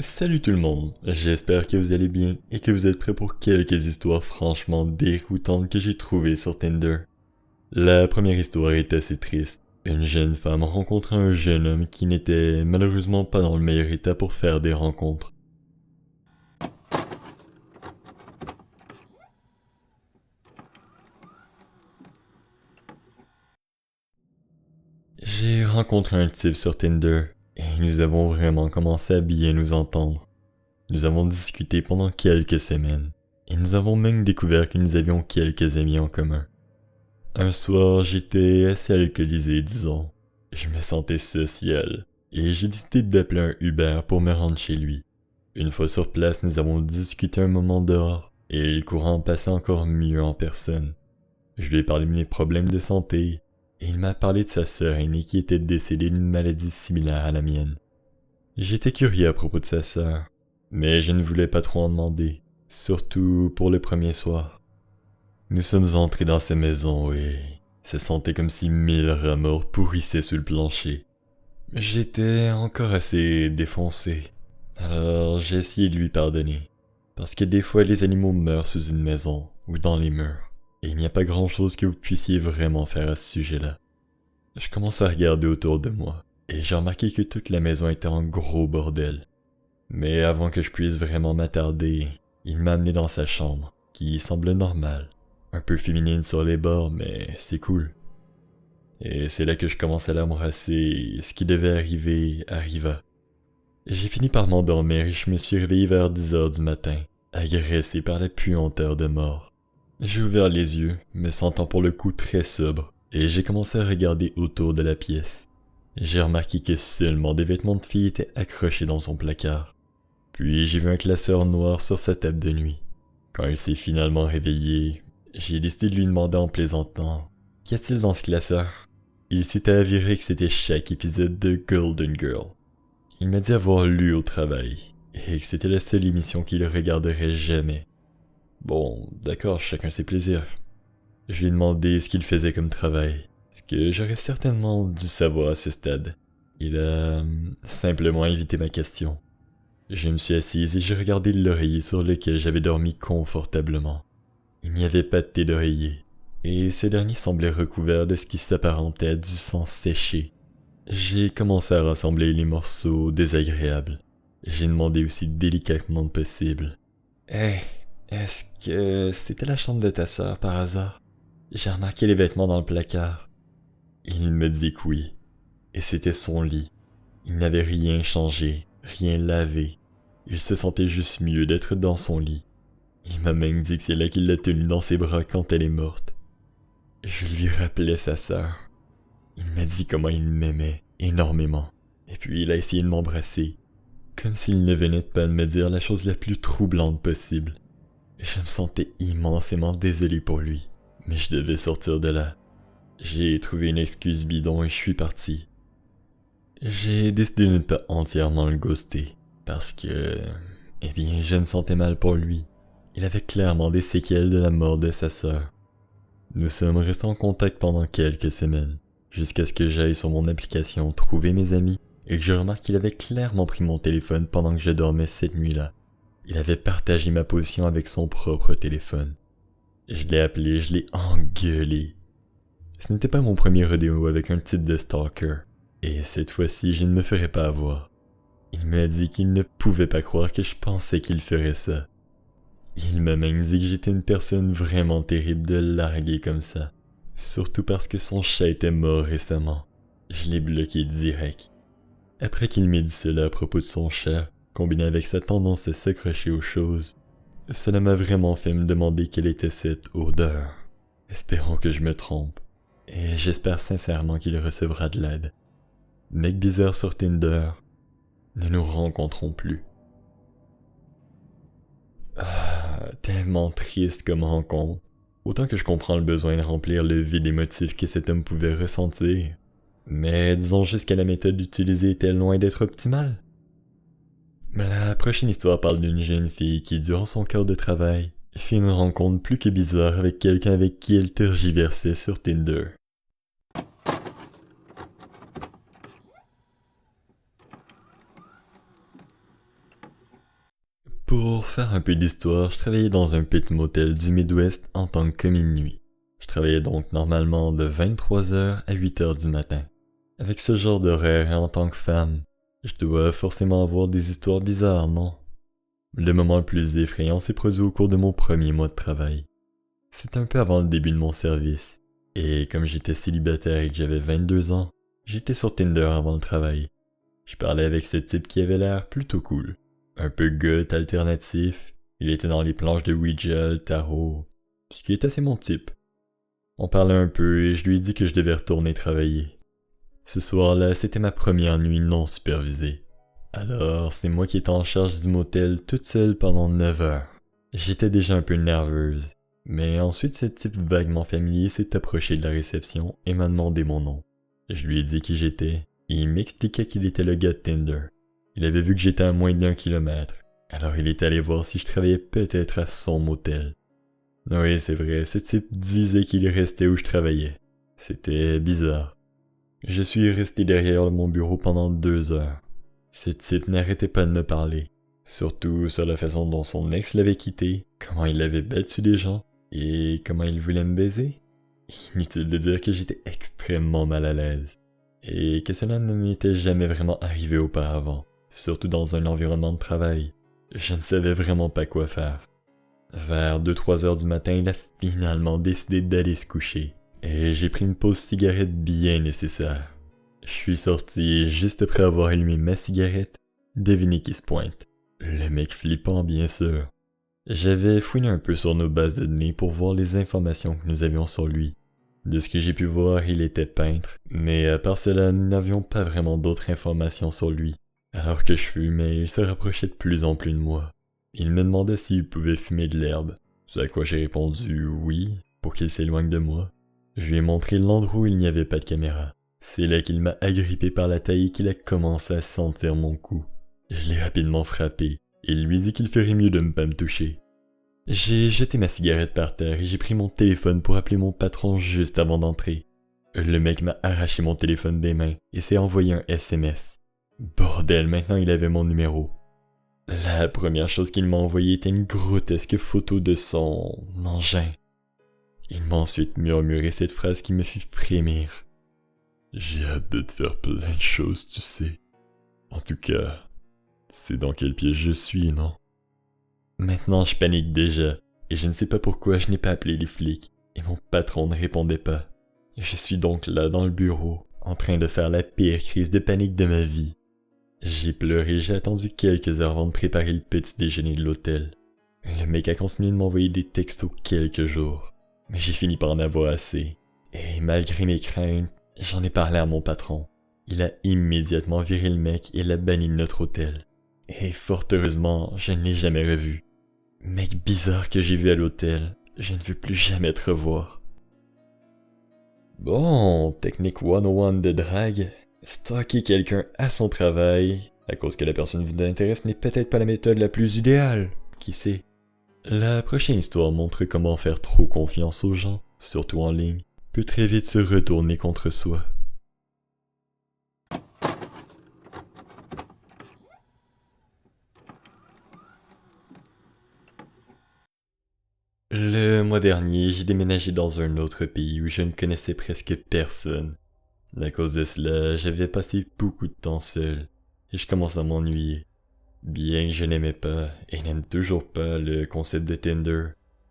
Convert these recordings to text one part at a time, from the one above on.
Salut tout le monde, j'espère que vous allez bien et que vous êtes prêts pour quelques histoires franchement déroutantes que j'ai trouvées sur Tinder. La première histoire est assez triste. Une jeune femme rencontre un jeune homme qui n'était malheureusement pas dans le meilleur état pour faire des rencontres. J'ai rencontré un type sur Tinder et nous avons vraiment commencé à bien nous entendre. Nous avons discuté pendant quelques semaines et nous avons même découvert que nous avions quelques amis en commun. Un soir, j'étais assez alcoolisé, disons. Je me sentais social, et j'ai décidé d'appeler un Uber pour me rendre chez lui. Une fois sur place, nous avons discuté un moment dehors, et le courant passait encore mieux en personne. Je lui ai parlé de mes problèmes de santé, et il m'a parlé de sa sœur aînée qui était décédée d'une maladie similaire à la mienne. J'étais curieux à propos de sa sœur, mais je ne voulais pas trop en demander, surtout pour le premier soir. Nous sommes entrés dans sa maison et ça sentait comme si 1000 rats morts pourrissaient sous le plancher. J'étais encore assez défoncé, alors j'ai essayé de lui pardonner. Parce que des fois les animaux meurent sous une maison ou dans les murs, et il n'y a pas grand chose que vous puissiez vraiment faire à ce sujet-là. Je commence à regarder autour de moi, et j'ai remarqué que toute la maison était en gros bordel. Mais avant que je puisse vraiment m'attarder, il m'a amené dans sa chambre, qui semblait normale. Un peu féminine sur les bords, mais c'est cool. Et c'est là que je commence à l'embrasser, et ce qui devait arriver arriva. J'ai fini par m'endormir et je me suis réveillé vers 10 heures du matin, agressé par la puanteur de mort. J'ai ouvert les yeux, me sentant pour le coup très sobre, et j'ai commencé à regarder autour de la pièce. J'ai remarqué que seulement des vêtements de fille étaient accrochés dans son placard. Puis j'ai vu un classeur noir sur sa table de nuit. Quand il s'est finalement réveillé, j'ai décidé de lui demander en plaisantant « Qu'y a-t-il dans ce classeur ?» Il s'était avéré que c'était chaque épisode de Golden Girl. Il m'a dit avoir lu au travail, et que c'était la seule émission qu'il regarderait jamais. Bon, d'accord, chacun ses plaisirs. Je lui ai demandé ce qu'il faisait comme travail, ce que j'aurais certainement dû savoir à ce stade. Il a simplement évité ma question. Je me suis assise et j'ai regardé l'oreiller sur lequel j'avais dormi confortablement. Il n'y avait pas de thé d'oreiller, et ce dernier semblait recouvert de ce qui s'apparentait à du sang séché. J'ai commencé à rassembler les morceaux désagréables. J'ai demandé aussi délicatement que possible. Hey, est-ce que c'était la chambre de ta sœur par hasard? J'ai remarqué les vêtements dans le placard. Il me dit que oui, et c'était son lit. Il n'avait rien changé, rien lavé. Il se sentait juste mieux d'être dans son lit. Il m'a même dit que c'est là qu'il l'a tenue dans ses bras quand elle est morte. Je lui rappelais sa sœur. Il m'a dit comment il m'aimait énormément. Et puis il a essayé de m'embrasser, comme s'il ne venait pas de me dire la chose la plus troublante possible. Je me sentais immensément désolé pour lui, mais je devais sortir de là. J'ai trouvé une excuse bidon et je suis parti. J'ai décidé de ne pas entièrement le ghoster, parce que... Eh bien, je me sentais mal pour lui. Il avait clairement des séquelles de la mort de sa sœur. Nous sommes restés en contact pendant quelques semaines, jusqu'à ce que j'aille sur mon application trouver mes amis et que je remarque qu'il avait clairement pris mon téléphone pendant que je dormais cette nuit-là. Il avait partagé ma position avec son propre téléphone. Je l'ai appelé, je l'ai engueulé. Ce n'était pas mon premier rodéo avec un type de stalker, et cette fois-ci je ne me ferais pas avoir. Il m'a dit qu'il ne pouvait pas croire que je pensais qu'il ferait ça. Il m'a même dit que j'étais une personne vraiment terrible de le larguer comme ça. Surtout parce que son chat était mort récemment. Je l'ai bloqué direct. Après qu'il m'ait dit cela à propos de son chat, combiné avec sa tendance à s'accrocher aux choses, cela m'a vraiment fait me demander quelle était cette odeur. Espérons que je me trompe. Et j'espère sincèrement qu'il recevra de l'aide. Mec bizarre sur Tinder, ne nous rencontrons plus. Tellement triste comme rencontre. Autant que je comprends le besoin de remplir le vide émotif que cet homme pouvait ressentir. Mais disons juste que la méthode utilisée était loin d'être optimale. La prochaine histoire parle d'une jeune fille qui, durant son quart de travail, fait une rencontre plus que bizarre avec quelqu'un avec qui elle tergiversait sur Tinder. Pour faire un peu d'histoire, je travaillais dans un petit motel du Midwest en tant que commis de nuit. Je travaillais donc normalement de 23h à 8h du matin. Avec ce genre d'horaire et en tant que femme, je dois forcément avoir des histoires bizarres, non? Le moment le plus effrayant s'est produit au cours de mon premier mois de travail. C'est un peu avant le début de mon service, et comme j'étais célibataire et que j'avais 22 ans, j'étais sur Tinder avant le travail. Je parlais avec ce type qui avait l'air plutôt cool. Un peu goth alternatif, il était dans les planches de Ouija, le tarot, ce qui est assez mon type. On parlait un peu et je lui ai dit que je devais retourner travailler. Ce soir-là, c'était ma première nuit non supervisée. Alors, c'est moi qui étais en charge du motel toute seule pendant 9 heures. J'étais déjà un peu nerveuse, mais ensuite ce type vaguement familier s'est approché de la réception et m'a demandé mon nom. Je lui ai dit qui j'étais, et il m'expliquait qu'il était le gars de Tinder. Il avait vu que j'étais à moins d'1 kilomètre, alors il est allé voir si je travaillais peut-être à son motel. Oui, c'est vrai, ce type disait qu'il restait où je travaillais. C'était bizarre. Je suis resté derrière mon bureau pendant 2 heures. Ce type n'arrêtait pas de me parler, surtout sur la façon dont son ex l'avait quitté, comment il avait battu des gens, et comment il voulait me baiser. Inutile de dire que j'étais extrêmement mal à l'aise, et que cela ne m'était jamais vraiment arrivé auparavant, surtout dans un environnement de travail. Je ne savais vraiment pas quoi faire. Vers 2-3 heures du matin, il a finalement décidé d'aller se coucher, et j'ai pris une pause cigarette bien nécessaire. Je suis sorti juste après avoir allumé ma cigarette, devinez qui se pointe. Le mec flippant, bien sûr. J'avais fouiné un peu sur nos bases de données pour voir les informations que nous avions sur lui. De ce que j'ai pu voir, il était peintre, mais à part cela, nous n'avions pas vraiment d'autres informations sur lui. Alors que je fumais, il se rapprochait de plus en plus de moi. Il me demandait s'il pouvait fumer de l'herbe, ce à quoi j'ai répondu oui, pour qu'il s'éloigne de moi. Je lui ai montré l'endroit où il n'y avait pas de caméra. C'est là qu'il m'a agrippé par la taille et qu'il a commencé à sentir mon cou. Je l'ai rapidement frappé, et il lui ai dit qu'il ferait mieux de ne pas me toucher. J'ai jeté ma cigarette par terre et j'ai pris mon téléphone pour appeler mon patron juste avant d'entrer. Le mec m'a arraché mon téléphone des mains et s'est envoyé un SMS. Bordel, maintenant il avait mon numéro. La première chose qu'il m'a envoyé était une grotesque photo de son engin. Il m'a ensuite murmuré cette phrase qui me fit frémir. J'ai hâte de te faire plein de choses, tu sais. En tout cas, tu sais dans quel piège je suis, non? Maintenant je panique déjà, et je ne sais pas pourquoi je n'ai pas appelé les flics, et mon patron ne répondait pas. Je suis donc là dans le bureau, en train de faire la pire crise de panique de ma vie. J'ai pleuré, j'ai attendu quelques heures avant de préparer le petit déjeuner de l'hôtel. Le mec a continué de m'envoyer des textos quelques jours, mais j'ai fini par en avoir assez. Et malgré mes craintes, j'en ai parlé à mon patron. Il a immédiatement viré le mec et l'a banni de notre hôtel. Et fort heureusement, je ne l'ai jamais revu. Mec bizarre que j'ai vu à l'hôtel, je ne veux plus jamais te revoir. Bon, technique 101 de drague. Stalker quelqu'un à son travail, à cause que la personne vous intéresse, n'est peut-être pas la méthode la plus idéale. Qui sait? La prochaine histoire montre comment faire trop confiance aux gens, surtout en ligne, peut très vite se retourner contre soi. Le mois dernier, j'ai déménagé dans un autre pays où je ne connaissais presque personne. À cause de cela, j'avais passé beaucoup de temps seul, et je commence à m'ennuyer. Bien que je n'aimais pas, et n'aime toujours pas, le concept de Tinder,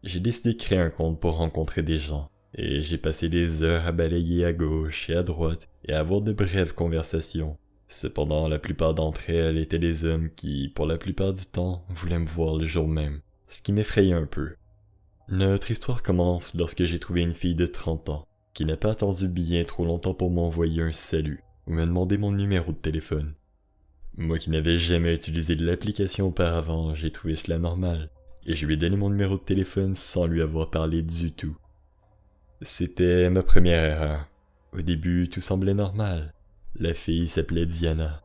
j'ai décidé de créer un compte pour rencontrer des gens, et j'ai passé des heures à balayer à gauche et à droite, et à avoir de brèves conversations. Cependant, la plupart d'entre elles étaient des hommes qui, pour la plupart du temps, voulaient me voir le jour même, ce qui m'effrayait un peu. Notre histoire commence lorsque j'ai trouvé une fille de 30 ans, qui n'a pas attendu bien trop longtemps pour m'envoyer un salut, ou me demander mon numéro de téléphone. Moi qui n'avais jamais utilisé de l'application auparavant, j'ai trouvé cela normal, et je lui ai donné mon numéro de téléphone sans lui avoir parlé du tout. C'était ma première erreur. Au début, tout semblait normal. La fille s'appelait Diana.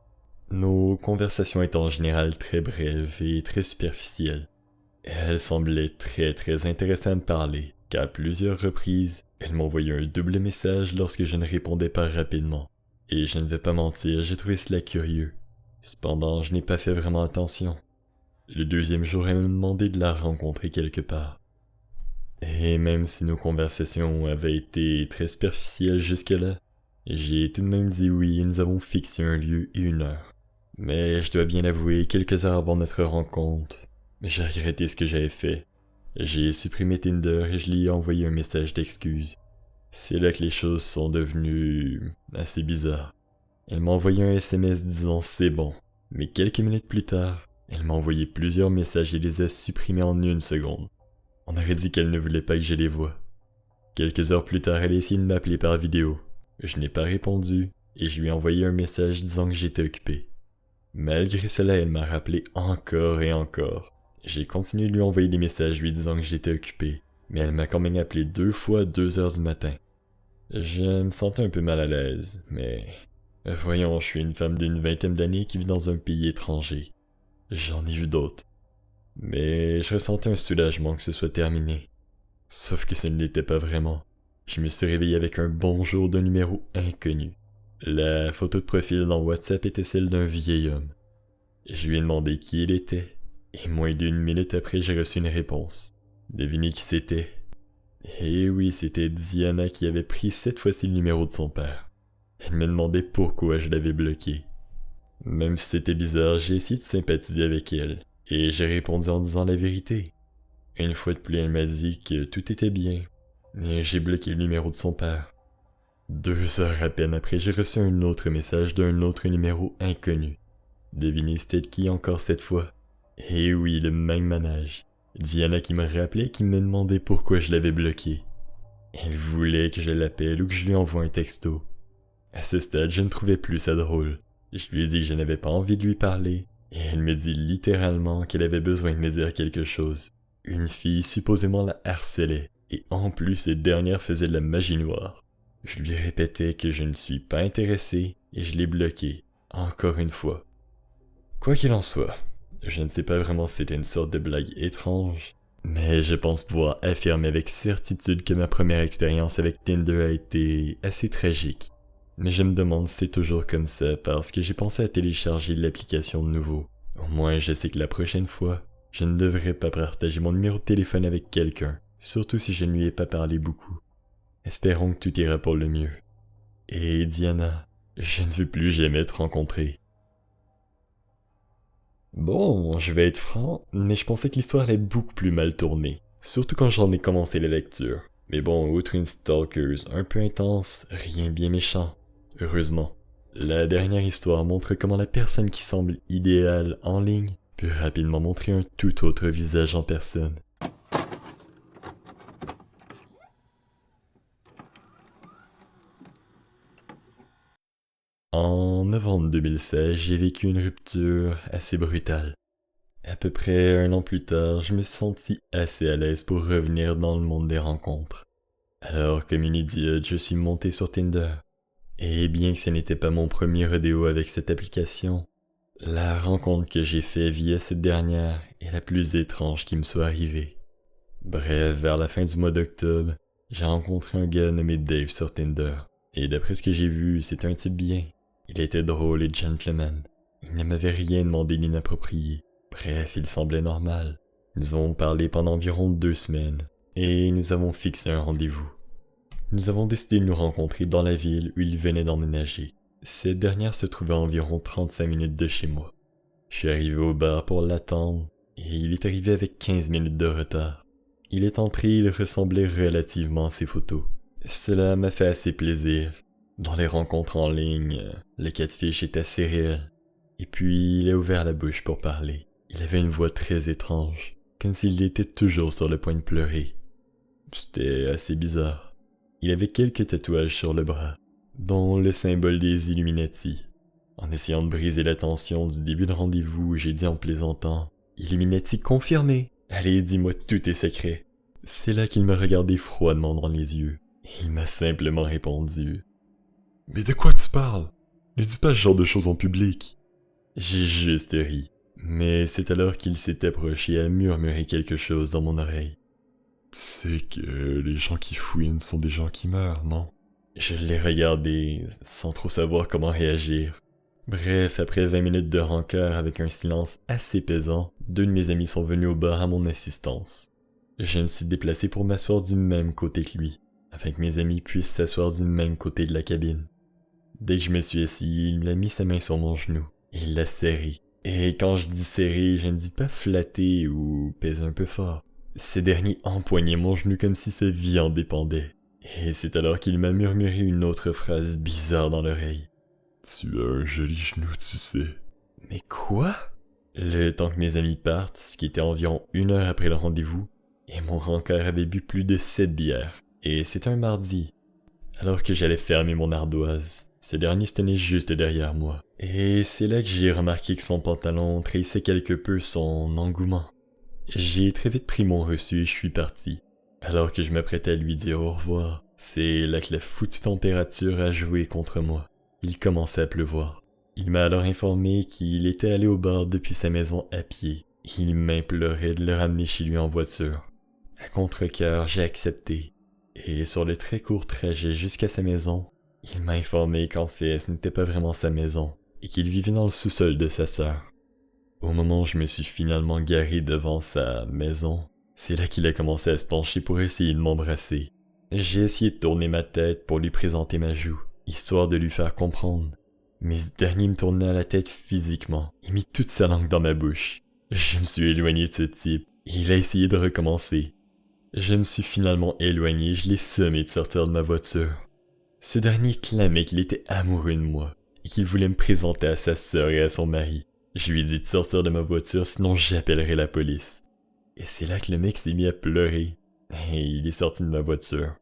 Nos conversations étaient en général très brèves et très superficielles. Elle semblait très intéressée à me parler, car à plusieurs reprises, elle m'envoyait un double message lorsque je ne répondais pas rapidement. Et je ne vais pas mentir, j'ai trouvé cela curieux. Cependant, je n'ai pas fait vraiment attention. Le deuxième jour, elle m'a demandé de la rencontrer quelque part. Et même si nos conversations avaient été très superficielles jusque-là, j'ai tout de même dit oui et nous avons fixé un lieu et une heure. Mais je dois bien avouer, quelques heures avant notre rencontre, j'ai regretté ce que j'avais fait. J'ai supprimé Tinder et je lui ai envoyé un message d'excuse. C'est là que les choses sont devenues assez bizarres. Elle m'a envoyé un SMS disant c'est bon, mais quelques minutes plus tard, elle m'a envoyé plusieurs messages et les a supprimés en une seconde. On aurait dit qu'elle ne voulait pas que je les voie. Quelques heures plus tard, elle a essayé de m'appeler par vidéo. Je n'ai pas répondu et je lui ai envoyé un message disant que j'étais occupé. Malgré cela, elle m'a rappelé encore et encore. J'ai continué de lui envoyer des messages lui disant que j'étais occupé, mais elle m'a quand même appelé 2 fois à 2 heures du matin. Je me sentais un peu mal à l'aise, mais... Voyons, je suis une femme d'une vingtaine d'années qui vit dans un pays étranger. J'en ai vu d'autres. Mais je ressentais un soulagement que ce soit terminé. Sauf que ce ne l'était pas vraiment. Je me suis réveillé avec un bonjour d'un numéro inconnu. La photo de profil dans WhatsApp était celle d'un vieil homme. Je lui ai demandé qui il était, et moins d'une minute après j'ai reçu une réponse. Devinez qui c'était? Eh oui, c'était Diana qui avait pris cette fois-ci le numéro de son père. Elle me demandait pourquoi je l'avais bloqué. Même si c'était bizarre, j'ai essayé de sympathiser avec elle, et j'ai répondu en disant la vérité. Une fois de plus, elle m'a dit que tout était bien, et j'ai bloqué le numéro de son père. 2 heures à peine après, j'ai reçu un autre message d'un autre numéro inconnu. Devinez c'était de qui encore cette fois? Eh oui, le même manège. Diana qui me rappelait, qui me demandait pourquoi je l'avais bloqué. Elle voulait que je l'appelle ou que je lui envoie un texto. À ce stade, je ne trouvais plus ça drôle. Je lui ai dit que je n'avais pas envie de lui parler, et elle me dit littéralement qu'elle avait besoin de me dire quelque chose. Une fille supposément la harcelait, et en plus cette dernière faisait de la magie noire. Je lui répétais que je ne suis pas intéressé, et je l'ai bloqué, encore une fois. Quoi qu'il en soit, je ne sais pas vraiment si c'était une sorte de blague étrange, mais je pense pouvoir affirmer avec certitude que ma première expérience avec Tinder a été assez tragique. Mais je me demande si c'est toujours comme ça parce que j'ai pensé à télécharger l'application de nouveau. Au moins je sais que la prochaine fois, je ne devrais pas partager mon numéro de téléphone avec quelqu'un, surtout si je ne lui ai pas parlé beaucoup. Espérons que tout ira pour le mieux. Et Diana, je ne veux plus jamais te rencontrer. Bon, je vais être franc, mais je pensais que l'histoire allait beaucoup plus mal tourner, surtout quand j'en ai commencé la lecture. Mais bon, outre une stalkeuse un peu intense, rien de bien méchant. Heureusement. La dernière histoire montre comment la personne qui semble idéale en ligne peut rapidement montrer un tout autre visage en personne. En novembre 2016, j'ai vécu une rupture assez brutale. À peu près 1 an plus tard, je me suis senti assez à l'aise pour revenir dans le monde des rencontres. Alors, comme une idiote, je suis monté sur Tinder. Et bien que ce n'était pas mon premier rodéo avec cette application, la rencontre que j'ai faite via cette dernière est la plus étrange qui me soit arrivée. Bref, vers la fin du mois d'octobre, j'ai rencontré un gars nommé Dave sur Tinder. Et d'après ce que j'ai vu, c'était un type bien. Il était drôle et gentleman. Il ne m'avait rien demandé d'inapproprié. Bref, il semblait normal. Nous avons parlé pendant environ 2 semaines, et nous avons fixé un rendez-vous. Nous avons décidé de nous rencontrer dans la ville où il venait d'emménager. Cette dernière se trouvait à environ 35 minutes de chez moi. Je suis arrivé au bar pour l'attendre, et il est arrivé avec 15 minutes de retard. Il est entré et il ressemblait relativement à ses photos. Cela m'a fait assez plaisir. Dans les rencontres en ligne, le catfish est assez réel. Et puis, il a ouvert la bouche pour parler. Il avait une voix très étrange, comme s'il était toujours sur le point de pleurer. C'était assez bizarre. Il avait quelques tatouages sur le bras, dont le symbole des Illuminati. En essayant de briser la tension du début de rendez-vous, j'ai dit en plaisantant « Illuminati confirmé! Allez, dis-moi tous tes secrets! » C'est là qu'il m'a regardé froidement dans les yeux. Il m'a simplement répondu « Mais de quoi tu parles? Ne dis pas ce genre de choses en public! » J'ai juste ri, mais c'est alors qu'il s'est approché et a murmuré quelque chose dans mon oreille. Tu sais que les gens qui fouinent sont des gens qui meurent, non? Je l'ai regardé sans trop savoir comment réagir. Bref, après 20 minutes de rancœur avec un silence assez pesant, deux de mes amis sont venus au bar à mon assistance. Je me suis déplacé pour m'asseoir du même côté que lui, afin que mes amis puissent s'asseoir du même côté de la cabine. Dès que je me suis assis, il a mis sa main sur mon genou, et il l'a serré. Et quand je dis serré, je ne dis pas flatter ou peser un peu fort. Ce dernier empoignait mon genou comme si sa vie en dépendait. Et c'est alors qu'il m'a murmuré une autre phrase bizarre dans l'oreille. Tu as un joli genou, tu sais. Mais quoi? Le temps que mes amis partent, ce qui était environ 1 heure après le rendez-vous, et mon rancœur avait bu plus de 7 bières. Et c'était un mardi. Alors que j'allais fermer mon ardoise, ce dernier se tenait juste derrière moi. Et c'est là que j'ai remarqué que son pantalon trahissait quelque peu son engouement. J'ai très vite pris mon reçu et je suis parti. Alors que je m'apprêtais à lui dire au revoir, c'est là que la foutue température a joué contre moi. Il commençait à pleuvoir. Il m'a alors informé qu'il était allé au bar depuis sa maison à pied. Il m'implorait de le ramener chez lui en voiture. À contre-cœur, j'ai accepté. Et sur le très court trajet jusqu'à sa maison, il m'a informé qu'en fait ce n'était pas vraiment sa maison et qu'il vivait dans le sous-sol de sa sœur. Au moment où je me suis finalement garé devant sa maison, c'est là qu'il a commencé à se pencher pour essayer de m'embrasser. J'ai essayé de tourner ma tête pour lui présenter ma joue, histoire de lui faire comprendre. Mais ce dernier me tournait à la tête physiquement et mit toute sa langue dans ma bouche. Je me suis éloigné de ce type et il a essayé de recommencer. Je me suis finalement éloigné et je l'ai sommé de sortir de ma voiture. Ce dernier clamait qu'il était amoureux de moi et qu'il voulait me présenter à sa sœur et à son mari. Je lui ai dit de sortir de ma voiture sinon j'appellerai la police. Et c'est là que le mec s'est mis à pleurer et il est sorti de ma voiture.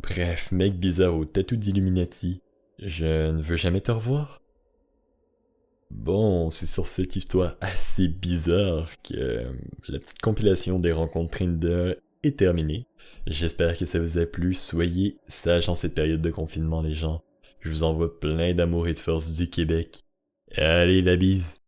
Bref, mec bizarre au tatou d'Illuminati, je ne veux jamais te revoir. Bon, c'est sur cette histoire assez bizarre que la petite compilation des rencontres Tinder est terminée. J'espère que ça vous a plu. Soyez sages en cette période de confinement, les gens. Je vous envoie plein d'amour et de force du Québec. Allez, la bise!